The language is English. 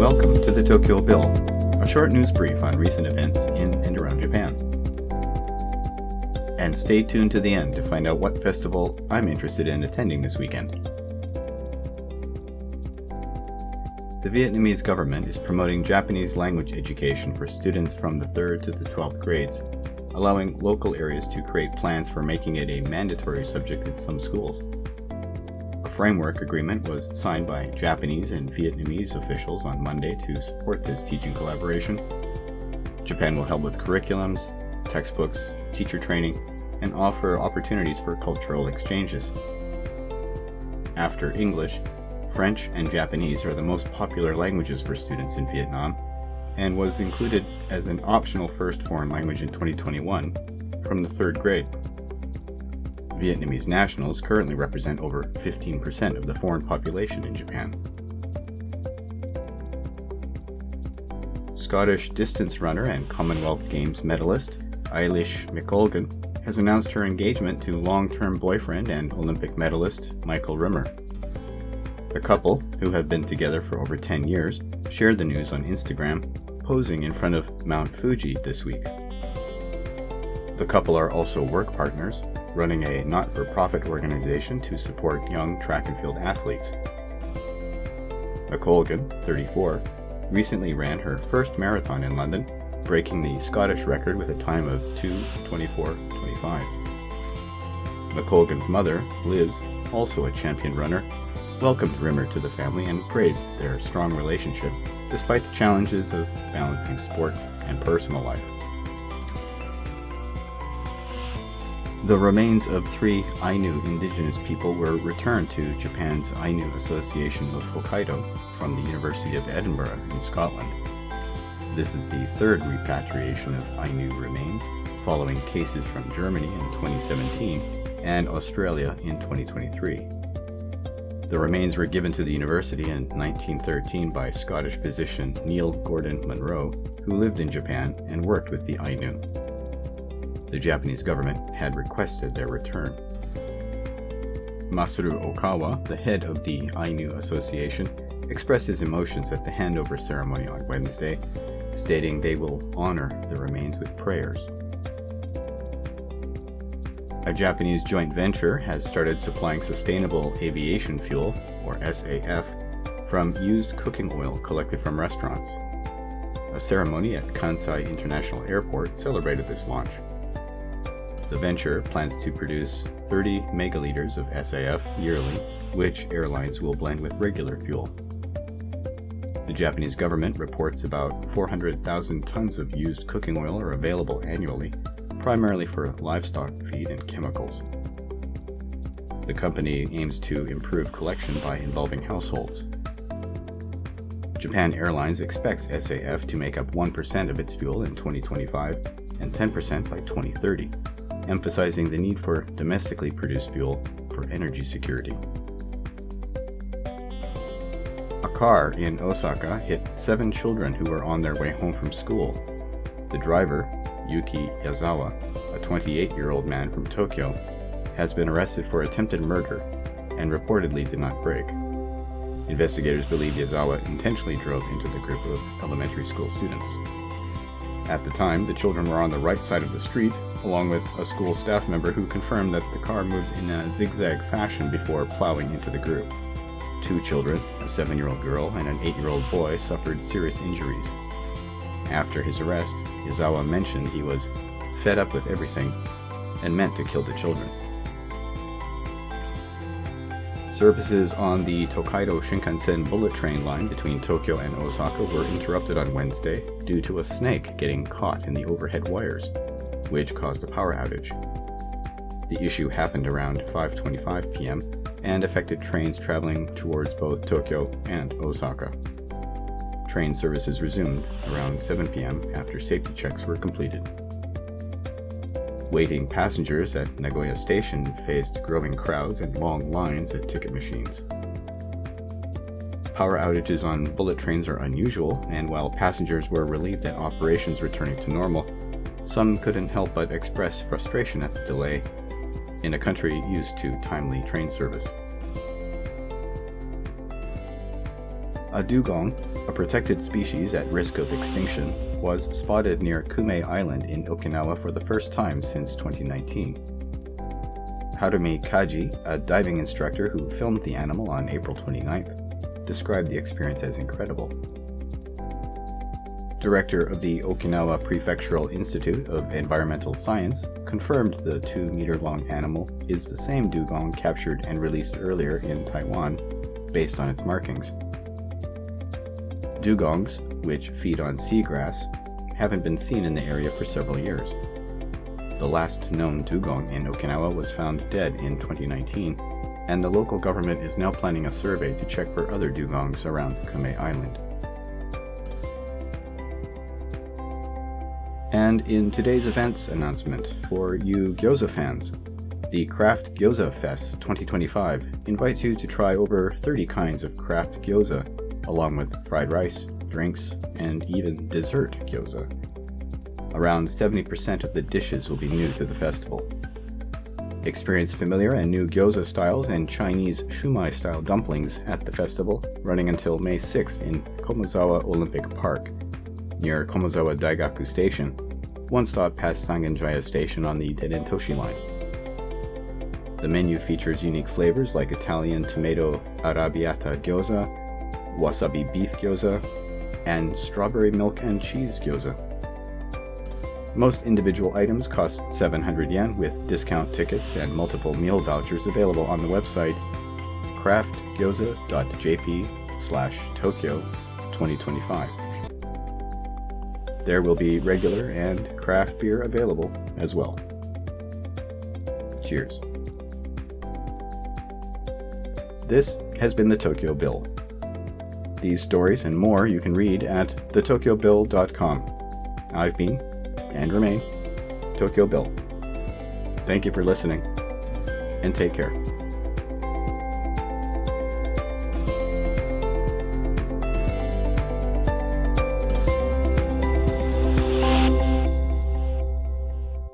Welcome to the Tokyo Bill, a short news brief on recent events in and around Japan. And stay tuned to the end to find out what festival I'm interested in attending this weekend. The Vietnamese government is promoting Japanese language education for students from the 3rd to the 12th grades, allowing local areas to create plans for making it a mandatory subject in some schools. A framework agreement was signed by Japanese and Vietnamese officials on Monday to support this teaching collaboration. Japan will help with curriculums, textbooks, teacher training, and offer opportunities for cultural exchanges. After English, French and Japanese are the most popular languages for students in Vietnam, and was included as an optional first foreign language in 2021 from the 3rd grade. Vietnamese nationals currently represent over 15% of the foreign population in Japan. Scottish distance runner and Commonwealth Games medalist Eilish McColgan has announced her engagement to long-term boyfriend and Olympic medalist Michael Rimmer. The couple, who have been together for over 10 years, shared the news on Instagram, posing in front of Mount Fuji this week. The couple are also work partners, running a not-for-profit organization to support young track and field athletes. McColgan, 34, recently ran her first marathon in London, breaking the Scottish record with a time of 2:24:25. McColgan's mother, Liz, also a champion runner, welcomed Rimmer to the family and praised their strong relationship, despite the challenges of balancing sport and personal life. The remains of 3 Ainu indigenous people were returned to Japan's Ainu Association of Hokkaido from the University of Edinburgh in Scotland. This is the 3rd repatriation of Ainu remains, following cases from Germany in 2017 and Australia in 2023. The remains were given to the university in 1913 by Scottish physician Neil Gordon Munro, who lived in Japan and worked with the Ainu. The Japanese government had requested their return. Masaru Okawa, the head of the Ainu Association, expressed his emotions at the handover ceremony on Wednesday, stating they will honor the remains with prayers. A Japanese joint venture has started supplying sustainable aviation fuel, or SAF, from used cooking oil collected from restaurants. A ceremony at Kansai International Airport celebrated this launch. The venture plans to produce 30 megaliters of SAF yearly, which airlines will blend with regular fuel. The Japanese government reports about 400,000 tons of used cooking oil are available annually, primarily for livestock feed and chemicals. The company aims to improve collection by involving households. Japan Airlines expects SAF to make up 1% of its fuel in 2025 and 10% by 2030, emphasizing the need for domestically produced fuel for energy security. A car in Osaka hit 7 children who were on their way home from school. The driver, Yuki Yazawa, a 28-year-old man from Tokyo, has been arrested for attempted murder and reportedly did not brake. Investigators believe Yazawa intentionally drove into the group of elementary school students. At the time, the children were on the right side of the street, along with a school staff member who confirmed that the car moved in a zigzag fashion before plowing into the group. 2 children, a 7-year-old girl and an 8-year-old boy, suffered serious injuries. After his arrest, Yazawa mentioned he was fed up with everything and meant to kill the children. Services on the Tokaido Shinkansen bullet train line between Tokyo and Osaka were interrupted on Wednesday due to a snake getting caught in the overhead wires, which caused a power outage. The issue happened around 5:25 p.m. and affected trains traveling towards both Tokyo and Osaka. Train services resumed around 7 p.m. after safety checks were completed. Waiting passengers at Nagoya Station faced growing crowds and long lines at ticket machines. Power outages on bullet trains are unusual, and while passengers were relieved at operations returning to normal, some couldn't help but express frustration at the delay in a country used to timely train service. A dugong, a protected species at risk of extinction, was spotted near Kume Island in Okinawa for the first time since 2019. Harumi Kaji, a diving instructor who filmed the animal on April 29th, described the experience as incredible. Director of the Okinawa Prefectural Institute of Environmental Science confirmed the 2-meter-long animal is the same dugong captured and released earlier in Taiwan, based on its markings. Dugongs, which feed on seagrass, haven't been seen in the area for several years. The last known dugong in Okinawa was found dead in 2019, and the local government is now planning a survey to check for other dugongs around Kume Island. And in today's events announcement for you gyoza fans, the Craft Gyoza Fest 2025 invites you to try over 30 kinds of craft gyoza, along with fried rice, drinks, and even dessert gyoza. Around 70% of the dishes will be new to the festival. Experience familiar and new gyoza styles and Chinese shumai-style dumplings at the festival, running until May 6th in Komozawa Olympic Park, near Komozawa Daigaku Station, one stop past Sangenjaya Station on the Denentoshi line. The menu features unique flavors like Italian tomato arrabbiata gyoza, wasabi beef gyoza, and strawberry milk and cheese gyoza. Most individual items cost 700 yen with discount tickets and multiple meal vouchers available on the website craftgyoza.jp/Tokyo 2025. There will be regular and craft beer available as well. Cheers. This has been the Tokyo Bill. These stories and more you can read at theTokyoBill.com. I've been, and remain, Tokyo Bill. Thank you for listening, and take care.